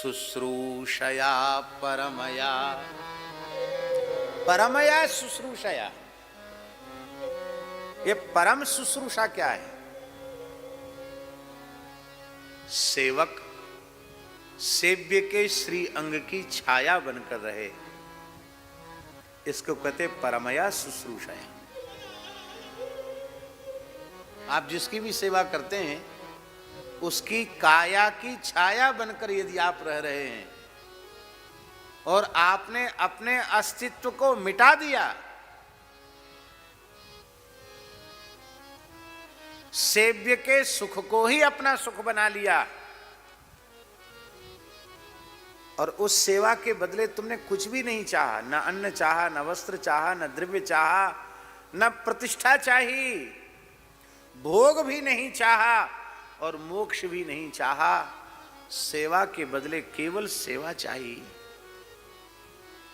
शुश्रूषया परमया। परमया शुश्रूषया, ये परम शुश्रूषा क्या है? सेवक सेव्य के श्री अंग की छाया बनकर रहे, इसको कहते परमया शुश्रूषया। आप जिसकी भी सेवा करते हैं उसकी काया की छाया बनकर यदि आप रह रहे हैं और आपने अपने अस्तित्व को मिटा दिया, सेव्य के सुख को ही अपना सुख बना लिया, और उस सेवा के बदले तुमने कुछ भी नहीं चाहा, न अन्न चाहा, न वस्त्र चाहा, न द्रव्य चाहा, न प्रतिष्ठा चाहिए, भोग भी नहीं चाहा और मोक्ष भी नहीं चाहा, सेवा के बदले केवल सेवा चाहिए,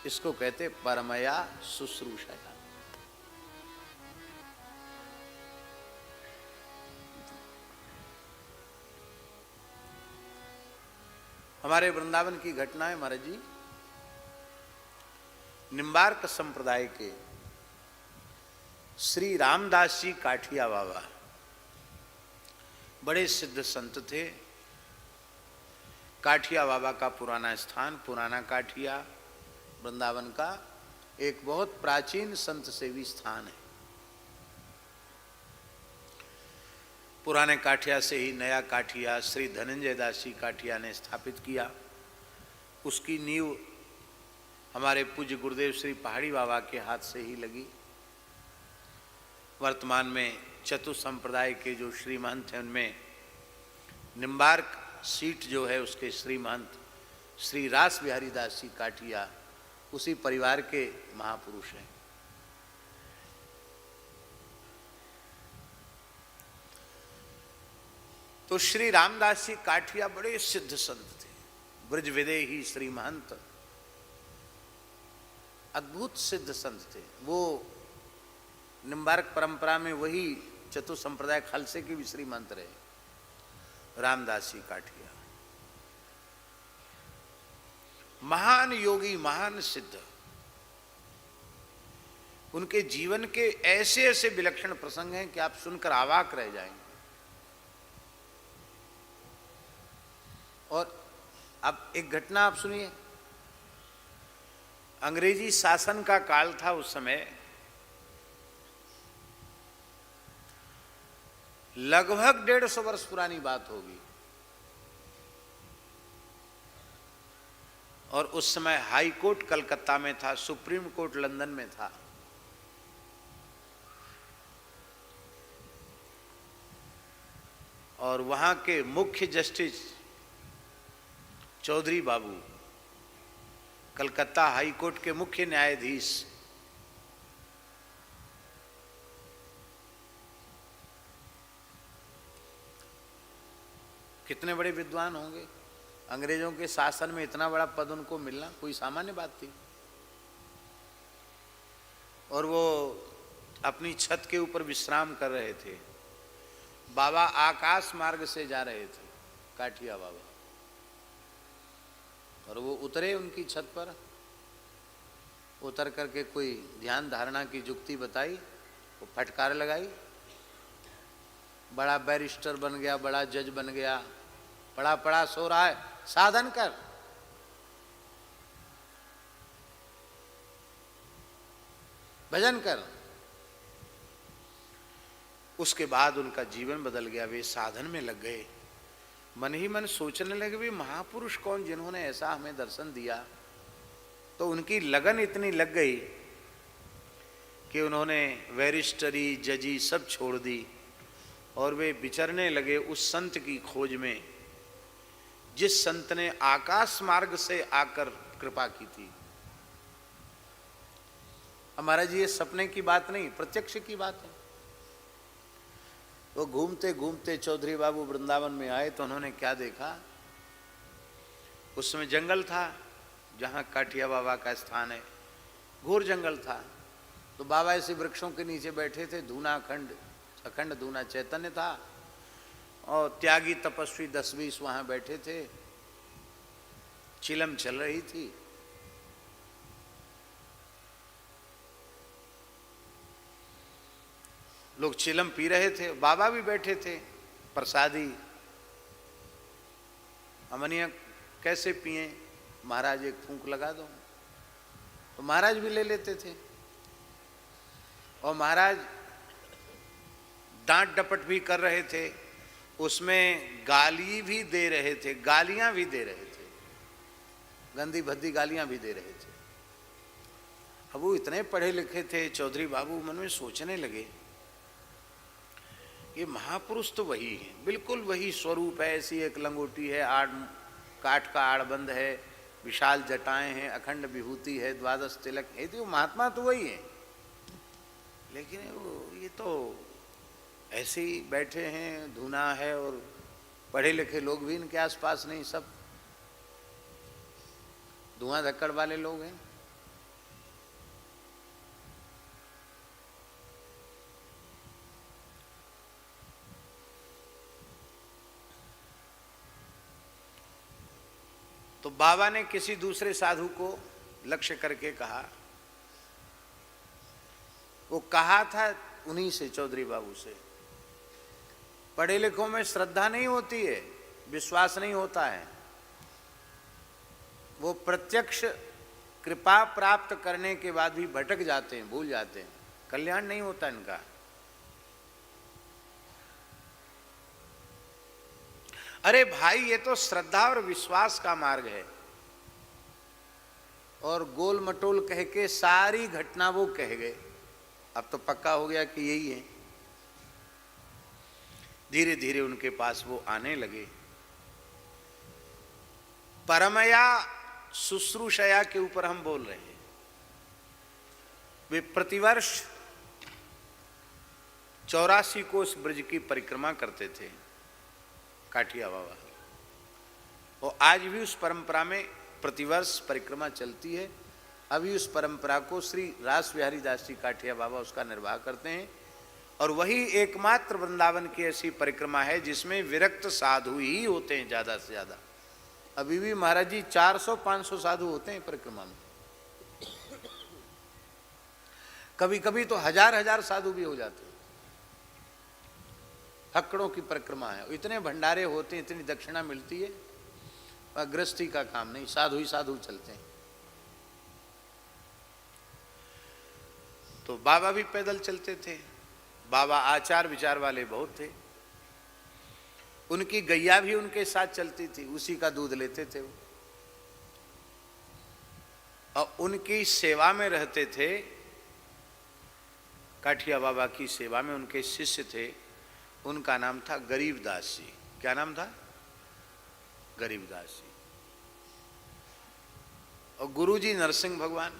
इसको कहते परमया शुश्रूषया। हमारे वृंदावन की घटना है महाराज जी। निम्बार्क संप्रदाय के श्री रामदास जी काठिया बाबा बड़े सिद्ध संत थे। काठिया बाबा का पुराना स्थान पुराना काठिया वृंदावन का एक बहुत प्राचीन संत सेवी स्थान है। पुराने काठिया से ही नया काठिया श्री धनंजय दास जी काठिया ने स्थापित किया। उसकी नींव हमारे पूज्य गुरुदेव श्री पहाड़ी बाबा के हाथ से ही लगी। वर्तमान में चतुर संप्रदाय के जो श्री महंत हैं उनमें निम्बार्क सीट जो है उसके श्री महंत श्री रास बिहारी दास जी काठिया उसी परिवार के महापुरुष हैं। तो श्री रामदास जी काठिया बड़े सिद्ध संत थे, ब्रज विदेही श्री महंत, अद्भुत सिद्ध संत थे। वो निम्बार्क परंपरा में वही चतुर संप्रदाय खालसे के भी श्री महंत रहे रामदास जी काठिया। महान योगी, महान सिद्ध। उनके जीवन के ऐसे ऐसे विलक्षण प्रसंग हैं कि आप सुनकर अवाक रह जाएंगे। और अब एक घटना आप सुनिए। अंग्रेजी शासन का काल था उस समय। लगभग 150 वर्ष पुरानी बात होगी। और उस समय हाई कोर्ट कलकत्ता में था, सुप्रीम कोर्ट लंदन में था। और वहां के मुख्य जस्टिस चौधरी बाबू, कलकत्ता हाई कोर्ट के मुख्य न्यायाधीश, कितने बड़े विद्वान होंगे। अंग्रेजों के शासन में इतना बड़ा पद उनको मिलना कोई सामान्य बात थी। और वो अपनी छत के ऊपर विश्राम कर रहे थे। बाबा आकाश मार्ग से जा रहे थे, काठिया बाबा, और वो उतरे उनकी छत पर। उतर करके कोई ध्यान धारणा की जुक्ति बताई, वो फटकार लगाई। बड़ा बैरिस्टर बन गया, बड़ा जज बन गया, पड़ा पड़ा सो रहा है, साधन कर। भजन कर। उसके बाद उनका जीवन बदल गया। वे साधन में लग गए। मन ही मन सोचने लगे भी महापुरुष कौन जिन्होंने ऐसा हमें दर्शन दिया। तो उनकी लगन इतनी लग गई कि उन्होंने बैरिस्टरी जजी सब छोड़ दी और वे विचरने लगे उस संत की खोज में जिस संत ने आकाश मार्ग से आकर कृपा की थी। हमारा जी ये सपने की बात नहीं, प्रत्यक्ष की बात है। वो घूमते घूमते चौधरी बाबू वृंदावन में आए तो उन्होंने क्या देखा। उस समय जंगल था जहाँ काठिया बाबा का स्थान है, घोर जंगल था। तो बाबा ऐसे वृक्षों के नीचे बैठे थे। धूना अखंड धूना चैतन्य था और त्यागी तपस्वी 10-20 वहाँ बैठे थे। चिलम चल रही थी। लोग चिलम पी रहे थे, बाबा भी बैठे थे प्रसादी। अमनिया कैसे पिए, महाराज एक फूंक लगा दो, तो महाराज भी ले लेते थे। और महाराज डांट डपट भी कर रहे थे, उसमें गाली भी दे रहे थे, गालियां भी दे रहे थे, गंदी भद्दी गालियां भी दे रहे थे। अब वो इतने पढ़े लिखे थे, चौधरी बाबू मन में सोचने लगे, ये महापुरुष तो वही है, बिल्कुल वही स्वरूप है, ऐसी एक लंगोटी है, काठ का आड़बंद है, विशाल जटाएं हैं, अखंड विभूति है, द्वादश तिलक है, तो महात्मा तो वही है। लेकिन ये तो ऐसे ही बैठे हैं, धुना है, और पढ़े लिखे लोग भी इनके आसपास नहीं, सब धुआं धक्कड़ वाले लोग हैं। तो बाबा ने किसी दूसरे साधु को लक्ष्य करके कहा, वो कहा था उन्हीं से, चौधरी बाबू से, पढ़े लिखों में श्रद्धा नहीं होती है, विश्वास नहीं होता है, वो प्रत्यक्ष कृपा प्राप्त करने के बाद भी भटक जाते हैं, भूल जाते हैं, कल्याण नहीं होता इनका। अरे भाई, ये तो श्रद्धा और विश्वास का मार्ग है, और गोल मटोल कह के सारी घटना वो कह गए। अब तो पक्का हो गया कि यही है। धीरे धीरे उनके पास वो आने लगे। परमया शुश्रूषया के ऊपर हम बोल रहे हैं। वे प्रतिवर्ष 84 कोस ब्रज की परिक्रमा करते थे काठिया बाबा, और आज भी उस परंपरा में प्रतिवर्ष परिक्रमा चलती है। अभी उस परंपरा को श्री रास बिहारी दास जी काठिया बाबा उसका निर्वाह करते हैं, और वही एकमात्र वृंदावन की ऐसी परिक्रमा है जिसमें विरक्त साधु ही होते हैं ज्यादा से ज्यादा। अभी भी महाराज जी 400-500 साधु होते हैं परिक्रमा में, कभी कभी तो हजार साधु भी हो जाते हैं। हक्कड़ों की परिक्रमा है, इतने भंडारे होते हैं, इतनी दक्षिणा मिलती है, गृहस्थी का काम नहीं, साधु ही साधु चलते हैं। तो बाबा भी पैदल चलते थे। बाबा आचार विचार वाले बहुत थे, उनकी गैया भी उनके साथ चलती थी, उसी का दूध लेते थे वो, और उनकी सेवा में रहते थे। काठिया बाबा की सेवा में उनके शिष्य थे, उनका नाम था गरीबदास जी। क्या नाम था? गरीबदास जी। और गुरुजी नरसिंह भगवान,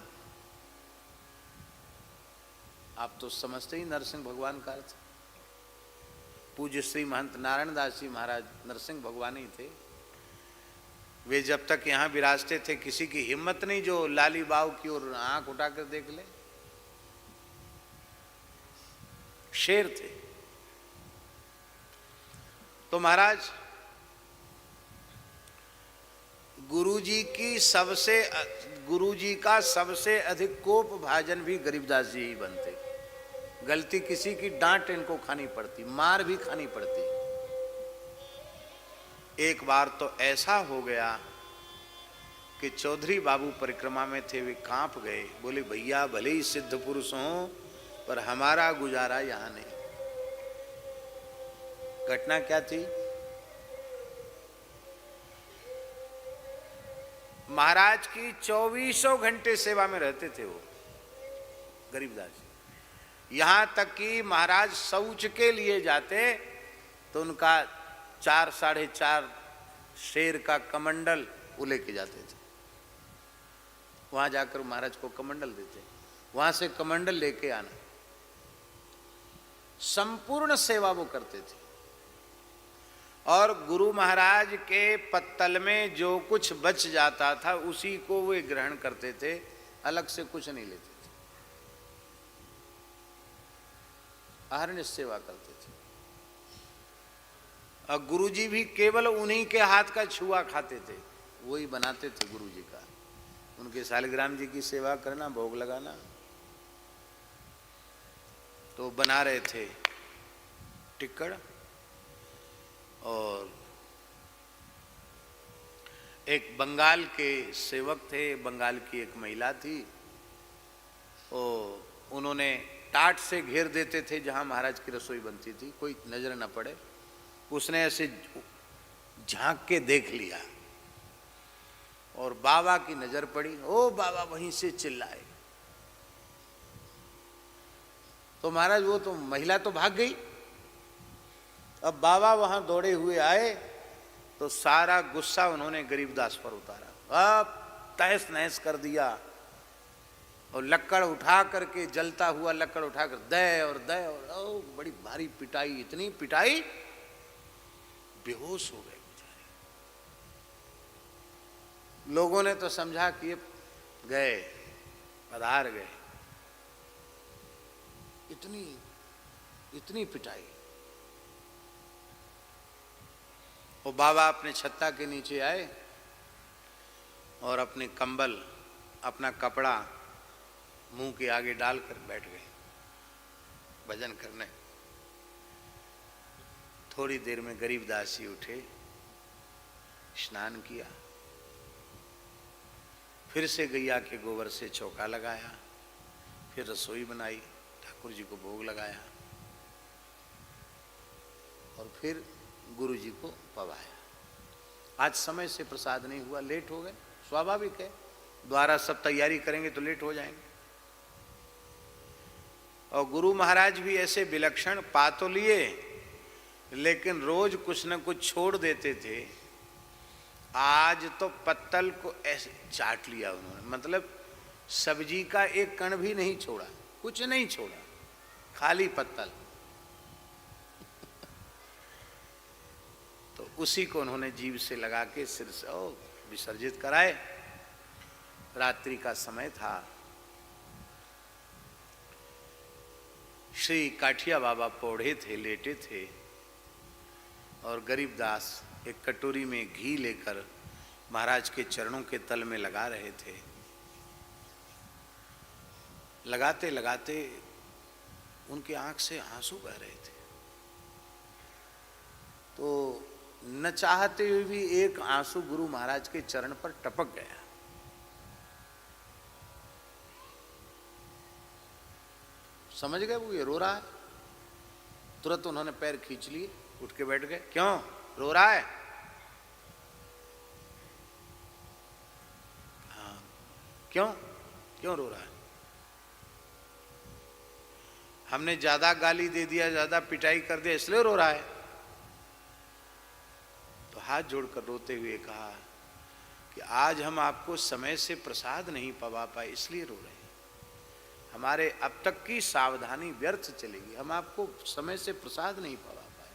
आप तो समझते ही नरसिंह भगवान का अर्थ। पूज्य श्री महंत नारायण दास जी महाराज नरसिंह भगवान ही थे। वे जब तक यहाँ विराजते थे, किसी की हिम्मत नहीं जो लाली बाव की ओर आंख उठाकर देख ले। शेर थे। तो महाराज गुरुजी का सबसे अधिक कोप भाजन भी गरीबदास जी ही बनते। गलती किसी की डांट इनको खानी पड़ती, मार भी खानी पड़ती। एक बार तो ऐसा हो गया कि चौधरी बाबू परिक्रमा में थे, वे कांप गए, बोले भैया भले ही सिद्ध पुरुष हों पर हमारा गुजारा यहां नहीं। घटना क्या थी? महाराज की 24 घंटे सेवा में रहते थे वो गरीबदास जी। यहां तक कि महाराज शौच के लिए जाते तो उनका 4-4.5 शेर का कमंडल वो लेके जाते थे। वहां जाकर महाराज को कमंडल देते, वहां से कमंडल लेके आना। संपूर्ण सेवा वो करते थे। और गुरु महाराज के पत्तल में जो कुछ बच जाता था उसी को वे ग्रहण करते थे, अलग से कुछ नहीं लेते थे। अहरनिश सेवा करते थे। और गुरुजी भी केवल उन्हीं के हाथ का छुआ खाते थे, वही बनाते थे गुरु जी का। उनके शालिग्राम जी की सेवा करना, भोग लगाना। तो बना रहे थे टिक्कड़, और एक बंगाल के सेवक थे, बंगाल की एक महिला थी, और उन्होंने टाट से घेर देते थे जहां महाराज की रसोई बनती थी, कोई नजर न पड़े। उसने ऐसे झांक के देख लिया और बाबा की नजर पड़ी। ओ बाबा वहीं से चिल्लाए। तो महाराज वो तो महिला तो भाग गई। अब बाबा वहां दौड़े हुए आए तो सारा गुस्सा उन्होंने गरीबदास पर उतारा। अब तहस नहस कर दिया, और लक्कड़ उठा करके, जलता हुआ लक्कड़ उठाकर दे और बड़ी भारी पिटाई, इतनी पिटाई बेहोश हो गए बेचारे। लोगों ने तो समझा कि ये गए, पधार गए। इतनी पिटाई। वो बाबा अपने छत्ता के नीचे आए और अपने कंबल, अपना कपड़ा मुंह के आगे डालकर बैठ गए भजन करने। थोड़ी देर में गरीबदास जी उठे, स्नान किया, फिर से गैया के गोबर से चौका लगाया, फिर रसोई बनाई, ठाकुर जी को भोग लगाया, और फिर गुरु जी को पवाया। आज समय से प्रसाद नहीं हुआ, लेट हो गए, स्वाभाविक है, द्वारा सब तैयारी करेंगे तो लेट हो जाएंगे। और गुरु महाराज भी ऐसे विलक्षण पा तो लिए, लेकिन रोज कुछ न कुछ छोड़ देते थे। आज तो पत्तल को ऐसे चाट लिया उन्होंने, मतलब सब्जी का एक कण भी नहीं छोड़ा, कुछ नहीं छोड़ा, खाली पत्तल। तो उसी को उन्होंने जीभ से लगा के सिर से विसर्जित कराए। रात्रि का समय था। श्री काठिया बाबा पौढ़े थे, लेटे थे, और गरीबदास एक कटोरी में घी लेकर महाराज के चरणों के तल में लगा रहे थे। लगाते लगाते उनके आंख से आंसू बह रहे थे। तो न चाहते हुए भी एक आंसू गुरु महाराज के चरण पर टपक गया। समझ गए वो ये रो रहा है। तुरंत उन्होंने पैर खींच लिए, उठ के बैठ गए। क्यों रो रहा है? हाँ, क्यों क्यों रो रहा है? हमने ज्यादा गाली दे दिया, ज्यादा पिटाई कर दिया, इसलिए रो रहा है। तो हाथ जोड़कर रोते हुए कहा कि आज हम आपको समय से प्रसाद नहीं पवा पाए, इसलिए रो रहे हैं। हमारे अब तक की सावधानी व्यर्थ चलेगी, हम आपको समय से प्रसाद नहीं पवा पाए।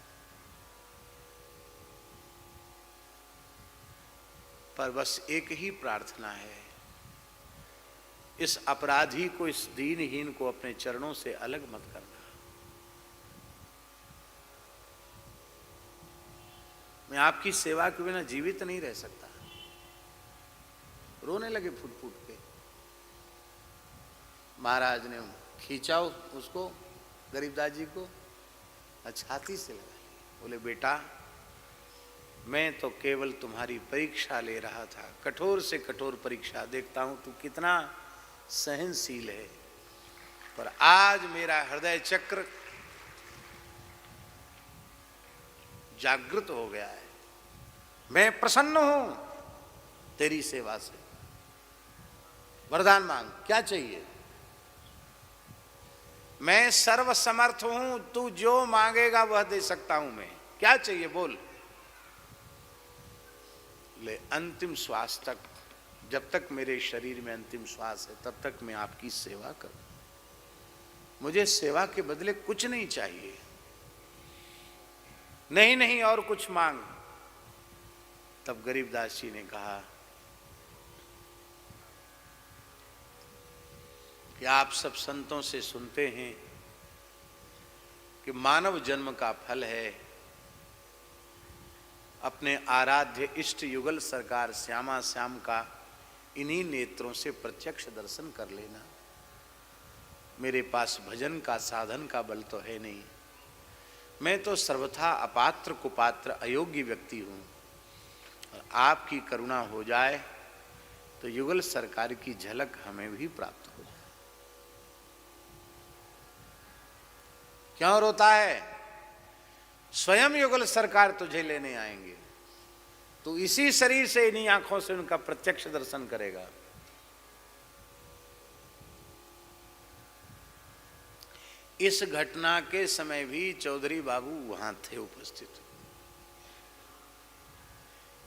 पर बस एक ही प्रार्थना है, इस अपराधी को, इस दीनहीन को अपने चरणों से अलग मत करना। मैं आपकी सेवा के बिना जीवित नहीं रह सकता। रोने लगे फूट फूट के। महाराज ने खींचा उसको, गरीबदास जी को, छाती से लगा लिया। बोले बेटा, मैं तो केवल तुम्हारी परीक्षा ले रहा था, कठोर से कठोर परीक्षा, देखता हूं तू कितना सहनशील है। पर आज मेरा हृदय चक्र जागृत हो गया है, मैं प्रसन्न हूं तेरी सेवा से। वरदान मांग, क्या चाहिए? मैं सर्वसमर्थ हूं, तू जो मांगेगा वह दे सकता हूं मैं। क्या चाहिए बोल? ले अंतिम श्वास तक, जब तक मेरे शरीर में अंतिम श्वास है तब तक मैं आपकी सेवा करूं। मुझे सेवा के बदले कुछ नहीं चाहिए। नहीं नहीं और कुछ मांग। तब गरीबदास जी ने कहा कि आप सब संतों से सुनते हैं कि मानव जन्म का फल है अपने आराध्य इष्ट युगल सरकार श्यामा श्याम का इन्हीं नेत्रों से प्रत्यक्ष दर्शन कर लेना। मेरे पास भजन का साधन का बल तो है नहीं, मैं तो सर्वथा अपात्र कुपात्र अयोग्य व्यक्ति हूँ, और आपकी करुणा हो जाए तो युगल सरकार की झलक हमें भी प्राप्त हो जाए। क्यों रोता है? स्वयं युगल सरकार तुझे लेने आएंगे, तो इसी शरीर से इन्हीं आंखों से उनका प्रत्यक्ष दर्शन करेगा। इस घटना के समय भी चौधरी बाबू वहां थे उपस्थित।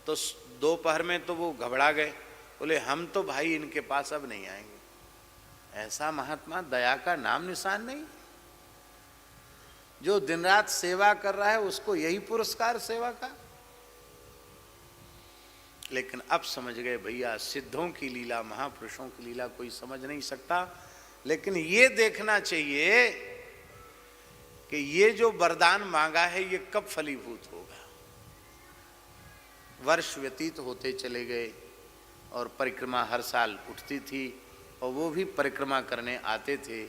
तो दोपहर में तो वो घबरा गए, बोले हम तो भाई इनके पास अब नहीं आएंगे। ऐसा महात्मा दया का नाम निशान नहीं, जो दिन रात सेवा कर रहा है उसको यही पुरस्कार सेवा का। लेकिन अब समझ गए भैया, सिद्धों की लीला, महापुरुषों की लीला कोई समझ नहीं सकता, लेकिन ये देखना चाहिए कि ये जो वरदान मांगा है ये कब फलीभूत होगा। वर्ष व्यतीत होते चले गए और परिक्रमा हर साल उठती थी, और वो भी परिक्रमा करने आते थे।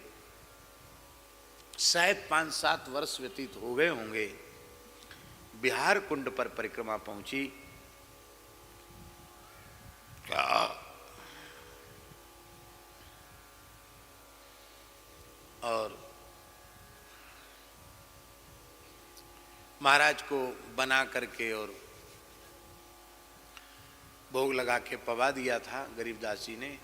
शायद 5-7 वर्ष व्यतीत हो गए होंगे। बिहार कुंड पर परिक्रमा पहुंची। और महाराज को बना करके और भोग लगा के पवा दिया था गरीबदास जी ने।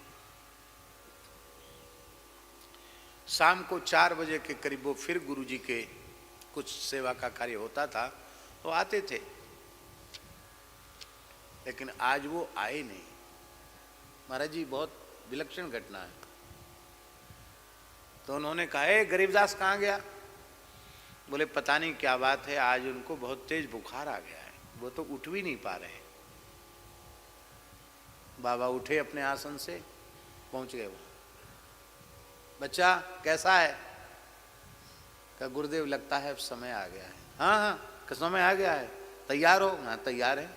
शाम को 4 बजे के करीब वो फिर गुरु जी के कुछ सेवा का कार्य होता था तो आते थे, लेकिन आज वो आए नहीं। महाराज जी बहुत विलक्षण घटना है। तो उन्होंने कहा, ए गरीबदास कहाँ गया? बोले पता नहीं क्या बात है, आज उनको बहुत तेज बुखार आ गया है, वो तो उठ भी नहीं पा रहे। बाबा उठे अपने आसन से, पहुंच गए वहां। बच्चा कैसा है? कहा गुरुदेव लगता है अब समय आ गया है। हाँ हाँ समय आ गया है, तैयार हो? हाँ तैयार है।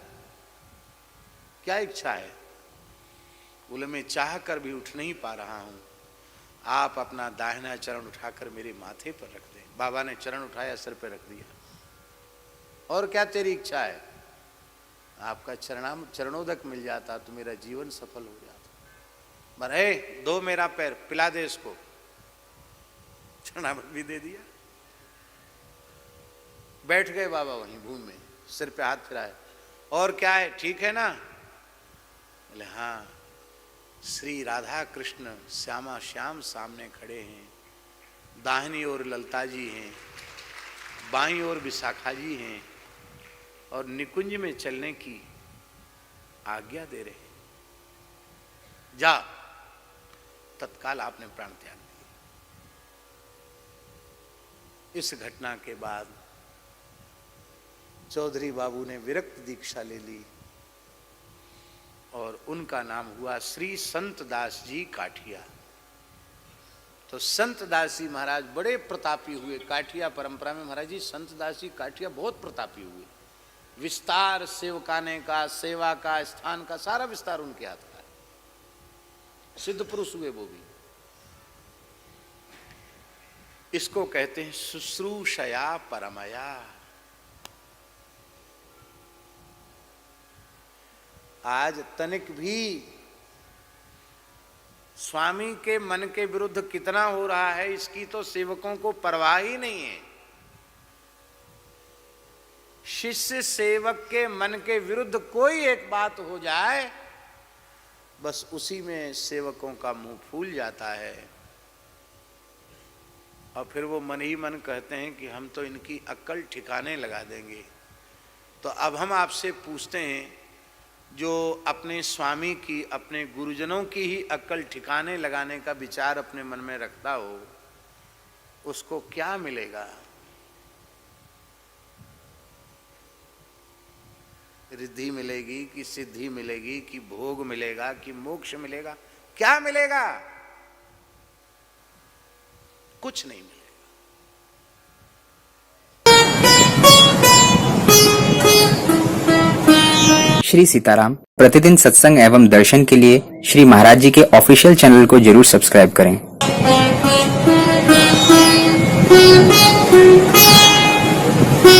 क्या इच्छा है? बोले मैं चाह कर भी उठ नहीं पा रहा हूं, आप अपना दाहिना चरण उठाकर मेरे माथे पर रख दें। बाबा ने चरण उठाया, सिर पर रख दिया। और क्या तेरी इच्छा है? आपका चरणोदक मिल जाता तो मेरा जीवन सफल हो जाता। मरे दो मेरा पैर, पिला दे इसको। चरणामृत भी दे दिया। बैठ गए बाबा वहीं भूमि में, सिर पे हाथ फिराए। और क्या है, ठीक है ना? बोले हाँ। श्री राधा कृष्ण श्यामा श्याम सामने खड़े हैं, दाहिनी ओर ललता जी हैं, बाईं ओर विशाखा जी हैं, और निकुंज में चलने की आज्ञा दे रहे हैं। जा। तत्काल आपने प्राण त्याग दिया। इस घटना के बाद चौधरी बाबू ने विरक्त दीक्षा ले ली और उनका नाम हुआ श्री संत दास जी काठिया। तो संत दास जी महाराज बड़े प्रतापी हुए। काठिया परंपरा में महाराज जी संत दास जी काठिया बहुत प्रतापी हुए। विस्तार सेवकाने का, सेवा का, स्थान का सारा विस्तार उनके हाथ का है। सिद्ध पुरुष हुए वो भी। इसको कहते हैं शुश्रूषया परमया। आज तनिक भी स्वामी के मन के विरुद्ध कितना हो रहा है, इसकी तो सेवकों को परवाह ही नहीं है। शिष्य सेवक के मन के विरुद्ध कोई एक बात हो जाए, बस उसी में सेवकों का मुंह फूल जाता है, और फिर वो मन ही मन कहते हैं कि हम तो इनकी अक्ल ठिकाने लगा देंगे। तो अब हम आपसे पूछते हैं, जो अपने स्वामी की, अपने गुरुजनों की ही अक्ल ठिकाने लगाने का विचार अपने मन में रखता हो, उसको क्या मिलेगा? रिद्धि मिलेगी कि सिद्धि मिलेगी कि भोग मिलेगा कि मोक्ष मिलेगा? क्या मिलेगा? कुछ नहीं मिलेगा। श्री सीताराम। प्रतिदिन सत्संग एवं दर्शन के लिए श्री महाराज जी के ऑफिशियल चैनल को जरूर सब्सक्राइब करें।